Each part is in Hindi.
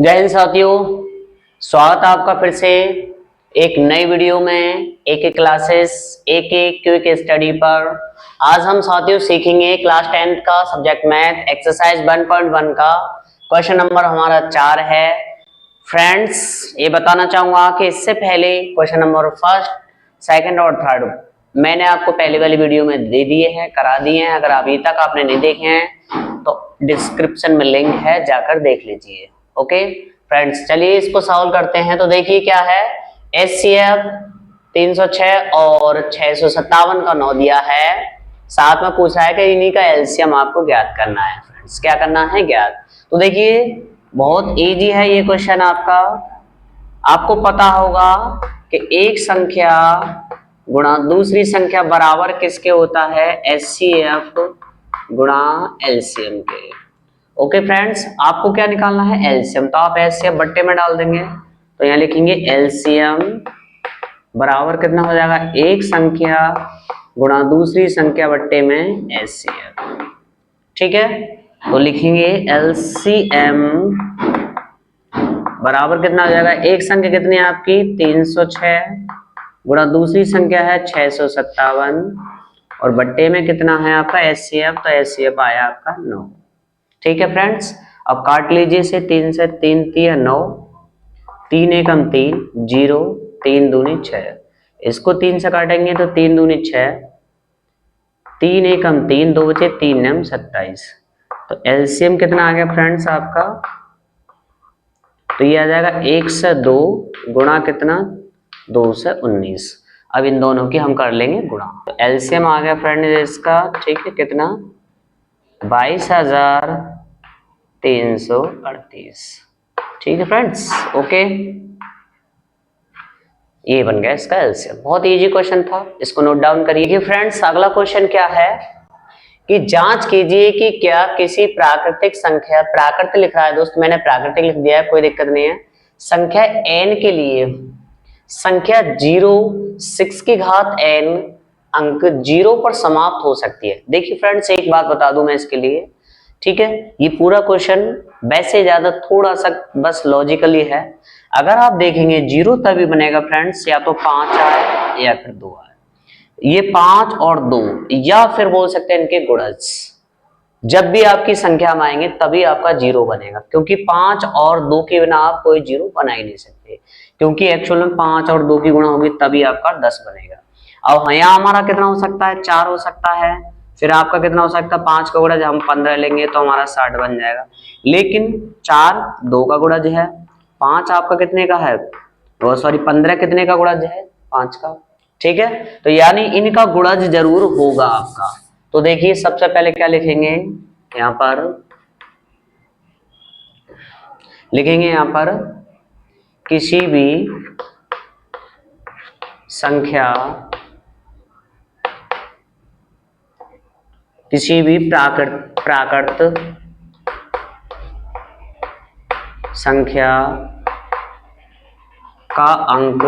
जय हिंद साथियों, स्वागत है आपका फिर से एक नई वीडियो में एक एक क्लासेस एक एक क्विक स्टडी पर। आज हम साथियों सीखेंगे क्लास 10th का सब्जेक्ट मैथ एक्सरसाइज 1.1 का क्वेश्चन नंबर हमारा 4 है। फ्रेंड्स, ये बताना चाहूंगा कि इससे पहले क्वेश्चन नंबर फर्स्ट, सेकंड और थर्ड मैंने आपको पहले वाली वीडियो में दे दिए हैं, करा दिए हैं। अगर अभी तक आपने नहीं देखे हैं तो डिस्क्रिप्शन में लिंक है, जाकर देख लीजिए। ओके फ्रेंड्स, चलिए इसको सॉल्व करते हैं। तो देखिए क्या है, HCF 306 और 657 का 9 दिया है। साथ में पूछा है कि इन्हीं का एलसीएम आपको ज्ञात करना है। फ्रेंड्स, क्या करना है? ज्ञात। तो देखिए बहुत इजी है ये क्वेश्चन आपका। आपको पता होगा कि एक संख्या गुणा दूसरी संख्या बराबर किसके होता है? HCF गुणा एलसीएम के। ओके फ्रेंड्स, आपको क्या निकालना है? एलसीएम। तो आप एलसीएम बट्टे में डाल देंगे, तो यहाँ लिखेंगे एलसीएम बराबर कितना हो जाएगा? एक संख्या गुणा दूसरी संख्या बट्टे में एचसीएफ। ठीक है, तो लिखेंगे एलसीएम बराबर कितना हो जाएगा? एक संख्या कितनी है आपकी? 306 गुणा दूसरी संख्या है 657 और बट्टे में कितना है आपका? एचसीएफ। तो एचसीएफ आया आपका 9। ठीक है फ्रेंड्स, अब काट लीजिए इसे। 3 से 3 3 9, 3 एकम 3 0, 3 दूनी 6। इसको 3 से काटेंगे तो 3 दूनी 6, 3 एकम 3, 2 बचे 3 नम 27। तो एलसीएम कितना आ गया फ्रेंड्स आपका? तो ये आ जाएगा 1 से 2 गुणा कितना? 2 से 19। अब इन दोनों की हम कर लेंगे गुणा। तो एलसीएम आ गया फ्रेंड्स इसका, ठीक है, कितना? 22,338। ठीक है फ्रेंड्स, ओके, ये बन गया इसका एलसीएम। बहुत इजी क्वेश्चन था, इसको नोट डाउन करिए। फ्रेंड्स, अगला क्वेश्चन क्या है कि जांच कीजिए कि क्या किसी प्राकृतिक संख्या, प्राकृतिक लिख रहा है दोस्त, मैंने प्राकृतिक लिख दिया है, कोई दिक्कत नहीं है। संख्या n के लिए संख्या 0 6 की घात n अंक 0 पर समाप्त हो सकती है। देखिए फ्रेंड्स, एक बात बता दूं मैं इसके लिए, ठीक है, ये पूरा क्वेश्चन वैसे ज्यादा थोड़ा सा बस लॉजिकली है। अगर आप देखेंगे 0 तभी बनेगा फ्रेंड्स, या तो 5 आए या फिर 2 आए। ये 5 और 2, या फिर बोल सकते हैं इनके गुणज। जब भी आपकी संख्या में आएंगे तभी आपका 0 बनेगा, क्योंकि 5 और 2 के बिना आप कोई 0 बना ही नहीं सकते, क्योंकि एक्चुअल में 5 और 2 की गुणा होगी तभी आपका 10 बनेगा। अब यहाँ हमारा कितना हो सकता है? 4 हो सकता है। फिर आपका कितना हो सकता है? 5 का गुणज हम 15 लेंगे तो हमारा 60 बन जाएगा। लेकिन 4 2 का गुणज है, 5 आपका कितने का है? वो सॉरी 15 कितने का गुणज है? 5 का। ठीक है, तो यानी इनका गुणज जरूर होगा आपका। तो देखिए सबसे पहले क्या लिखेंगे यहाँ पर? लिखेंगे यहाँ पर किसी भी संख्या, किसी भी प्राकृत संख्या का अंक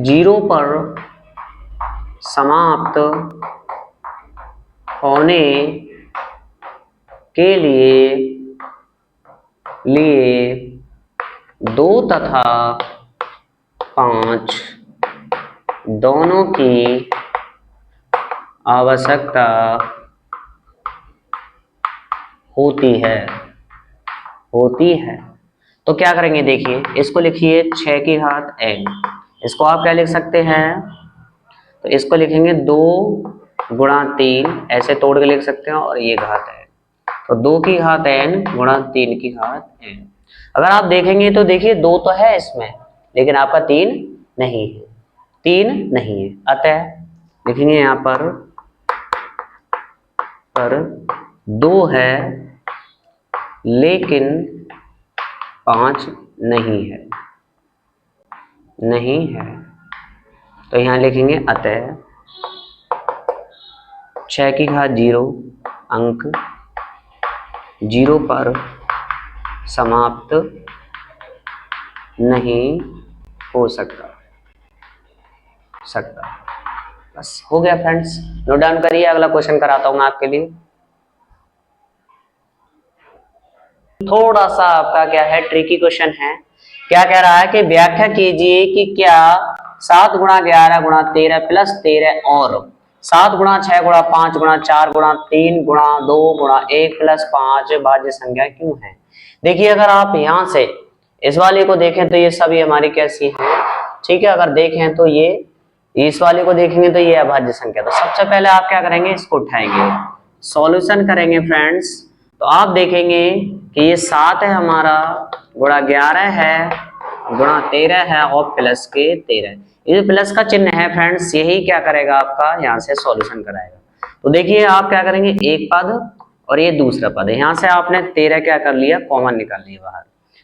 0 पर समाप्त होने के लिए 2 तथा 5 दोनों की आवश्यकता होती है। तो क्या करेंगे? देखिए इसको लिखिए 6 की घात n। इसको आप क्या लिख सकते हैं? तो इसको लिखेंगे 2 गुणा 3, ऐसे तोड़ के लिख सकते हैं, और ये घात है तो 2 की घात n गुणा 3 की घात n। अगर आप देखेंगे तो देखिए 2 तो है इसमें, लेकिन आपका 3 नहीं है, 3 नहीं है। अतः लिखेंगे यहाँ पर 2 है लेकिन 5 नहीं है। तो यहाँ लिखेंगे अतः 6 की घात 0 अंक 0 पर समाप्त नहीं हो सकता। बस हो गया फ्रेंड्स, नोट डाउन करिए। अगला क्वेश्चन कराता हूं मैं आपके लिए। थोड़ा सा आपका क्या है, ट्रिकी क्वेश्चन है। क्या कह रहा है कि व्याख्या कीजिए कि क्या 7 गुणा 11 गुणा 13 प्लस 13 और 7 गुणा 6 गुणा 5 गुणा 4 गुणा 3 गुणा 2 गुणा 1 प्लस 5 भाज्य संख्या क्यों है। देखिए अगर आप यहां से इस वाले को देखें तो ये सभी हमारी कैसी है, ठीक है। अगर देखें तो ये इस वाले को देखेंगे तो ये अभाज्य संख्या। तो सबसे पहले आप क्या करेंगे, इसको उठाएंगे, सॉल्यूशन करेंगे फ्रेंड्स। तो आप देखेंगे कि ये 7 है हमारा, गुणा 11 है, गुणा 13 है और प्लस के 13। ये जो प्लस का चिन्ह है फ्रेंड्स, यही क्या करेगा आपका यहाँ से सॉल्यूशन कराएगा। तो देखिए आप क्या करेंगे, एक पद और ये दूसरा पद है, यहाँ से आपने 13 क्या कर लिया, कॉमन निकाल लिया बाहर।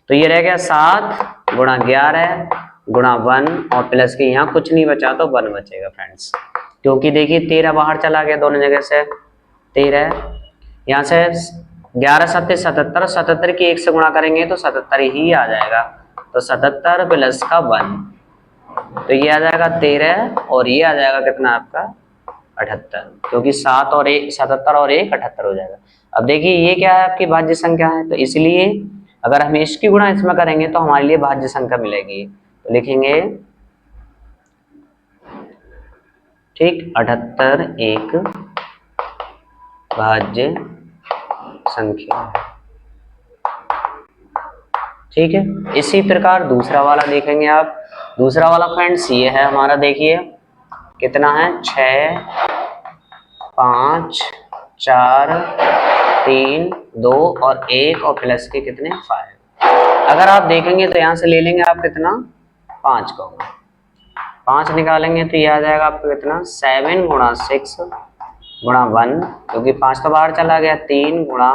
तो ये रह गया 7 गुणा 11 गुणा 1 और प्लस के यहाँ कुछ नहीं बचा तो 1 बचेगा फ्रेंड्स, क्योंकि देखिए 13 बाहर चला गया दोनों जगह से। 13 यहाँ से 11 सत्ते 77, 77 की 1 से गुणा करेंगे तो 77 ही आ जाएगा। तो 77 प्लस का 1, तो ये आ जाएगा 13 और ये आ जाएगा कितना आपका 78, क्योंकि 7 और 1 77 और 1 78 हो जाएगा। अब देखिए ये क्या है, आपकी भाज्य संख्या है, तो इसलिए अगर हम इसकी गुणा इसमें करेंगे तो हमारे लिए भाज्य संख्या मिलेगी। तो लिखेंगे ठीक 78 एक भाज्य संख्या, ठीक है। इसी प्रकार दूसरा वाला देखेंगे आप। दूसरा वाला फ्रेंड्स ये है हमारा, देखिए कितना है, 6 5 4 3 2 और 1 और प्लस के कितने 5। अगर आप देखेंगे तो यहाँ से ले लेंगे आप कितना 5 को, 5 निकालेंगे तो ये आ जाएगा आपको कितना 7 गुणा 6 गुणा 1, क्योंकि 5 तो बाहर चला गया, 3 गुणा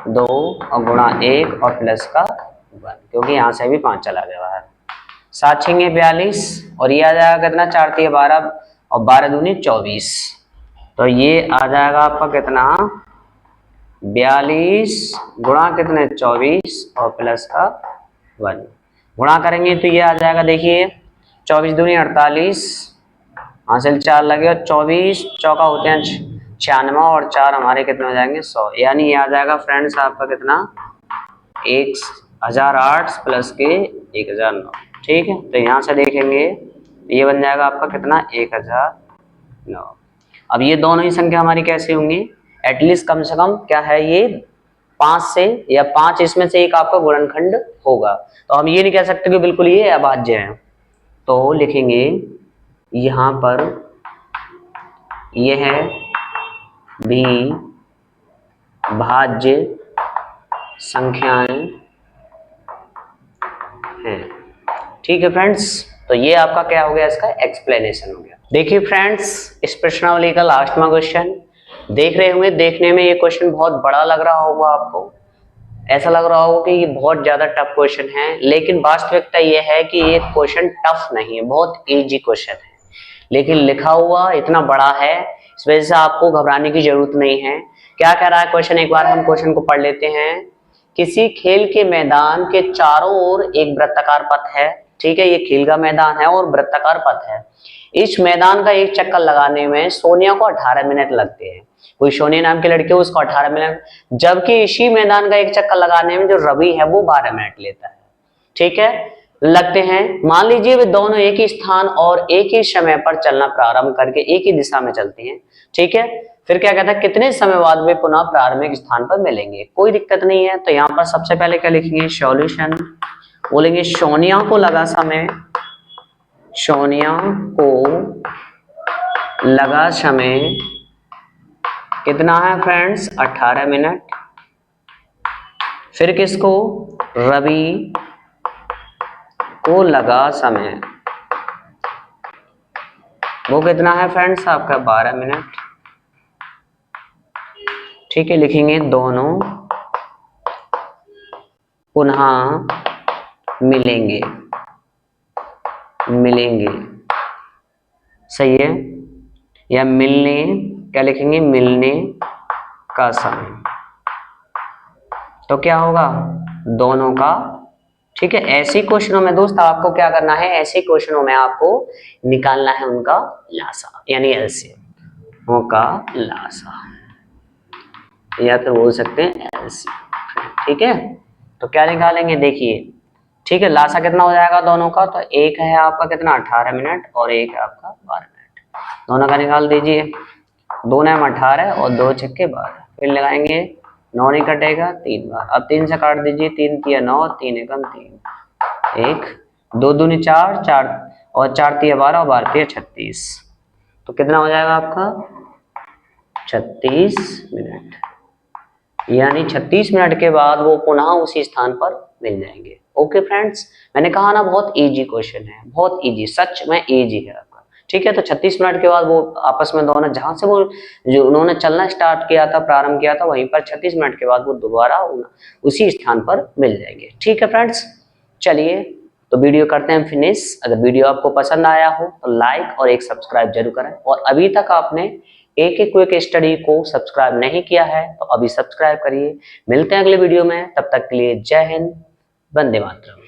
2 और गुणा 1 और प्लस का 1, क्योंकि यहाँ से भी 5 चला गया बाहर। 7 छेंगे 42 और ये आ जाएगा कितना 4 3 12 और 12 दूनी 24। तो ये आ जाएगा आपका कितना 42 गुणा कितने 24 और प्लस का 1, गुणा करेंगे तो ये आ जाएगा, देखिए 24 दूनी 48, हासिल 4 लगे और 24 चौका होते हैं 96 और 4 हमारे कितने हो जाएंगे 100, यानी ये आ जाएगा फ्रेंड्स आपका कितना 1008 प्लस के 1009, ठीक है। तो यहाँ से देखेंगे ये बन जाएगा आपका कितना 1009। अब ये दोनों ही संख्या हमारी कैसे होंगी, एटलीस्ट कम से कम क्या है, ये 5 से या 5 इसमें से एक आपका गुणनखंड होगा। तो हम ये नहीं कह सकते कि बिल्कुल ये अभाज्य है। तो लिखेंगे यहाँ पर यह भी भाज्य संख्याएं हैं, ठीक है फ्रेंड्स। तो ये आपका क्या हो गया, इसका एक्सप्लेनेशन हो गया। देखिए फ्रेंड्स, इस प्रश्नावली का लास्टवां क्वेश्चन देख रहे होंगे। देखने में ये क्वेश्चन बहुत बड़ा लग रहा होगा आपको, ऐसा लग रहा होगा कि ये बहुत ज्यादा टफ क्वेश्चन है, लेकिन वास्तविकता ये है कि ये क्वेश्चन टफ नहीं है, बहुत इजी क्वेश्चन है, लेकिन लिखा हुआ इतना बड़ा है, इस वजह से आपको घबराने की जरूरत नहीं है। क्या कह रहा है क्वेश्चन, एक बार हम क्वेश्चन को पढ़ लेते हैं। किसी खेल के मैदान के चारों ओर एक वृत्ताकार पथ है, ठीक है, ये खेल का मैदान है और वृत्ताकार पथ है। इस मैदान का एक चक्कर लगाने में सोनिया को 18 मिनट लगते हैं। कोई सोनिया नाम की लड़की है, उसको 18 मिनट, जबकि इसी मैदान का एक चक्कर लगाने में जो रवि है वो 12 मिनट लेता है, ठीक है, लगते हैं। मान लीजिए वे दोनों एक ही स्थान और एक ही समय पर चलना प्रारंभ करके एक ही दिशा में चलते हैं, ठीक है। फिर क्या कहता है, कितने समय बाद वे पुनः प्रारंभिक स्थान पर मिलेंगे। कोई दिक्कत नहीं है। तो यहाँ पर सबसे पहले क्या लिखेंगे, सॉल्यूशन, बोलेंगे सोनिया को लगा समय, सोनिया को लगा समय कितना है फ्रेंड्स 18 मिनट। फिर किसको, रवि को लगा समय, वो कितना है फ्रेंड्स आपका 12 मिनट, ठीक है। लिखेंगे दोनों पुनः मिलेंगे, मिलेंगे, सही है, या मिलने, क्या लिखेंगे, मिलने का समय। तो क्या होगा, दोनों का, ठीक है। ऐसे क्वेश्चनों में दोस्त आपको क्या करना है, ऐसे क्वेश्चनों में आपको निकालना है उनका लासा, यानी एलसीएम, उनका लासा, या तो बोल सकते हैं एलसीएम। ठीक है, तो क्या निकालेंगे देखिए, ठीक है, लासा कितना हो जाएगा दोनों का, तो एक है आपका कितना 18 मिनट और एक है आपका 12 मिनट, दोनों का निकाल दीजिए। 2 9 18 और 2 छक्के 12, फिर लगाएंगे 9 नहीं कटेगा 3 बार, अब 3 से काट दीजिए, 3 तिया 9, 3 एकम 3, 1 2 दूनी 4 4 और 4 तिया 12 और 12 तिया 36, तो कितना हो जाएगा आपका 36 मिनट, यानी 36 मिनट के बाद वो पुनः उसी स्थान पर मिल जाएंगे। ओके फ्रेंड्स, मैंने कहा ना बहुत इजी क्वेश्चन है, बहुत इजी, सच में इजी है आपका, ठीक है। तो 36 मिनट के बाद वो आपस में दोनों जहां से वो जो उन्होंने चलना स्टार्ट किया था, प्रारंभ किया था, वहीं पर 36 मिनट के बाद वो दोबारा उसी स्थान पर मिल जाएंगे। ठीक है फ्रेंड्स, चलिए तो वीडियो करते हैं फिनिश। अगर वीडियो आपको पसंद आया हो तो लाइक और एक सब्सक्राइब जरूर करें, और अभी तक आपने एक क्विक स्टडी को सब्सक्राइब नहीं किया है तो अभी सब्सक्राइब करिए। मिलते हैं अगले वीडियो में, तब तक के लिए जय हिंद, वंदे मातरम।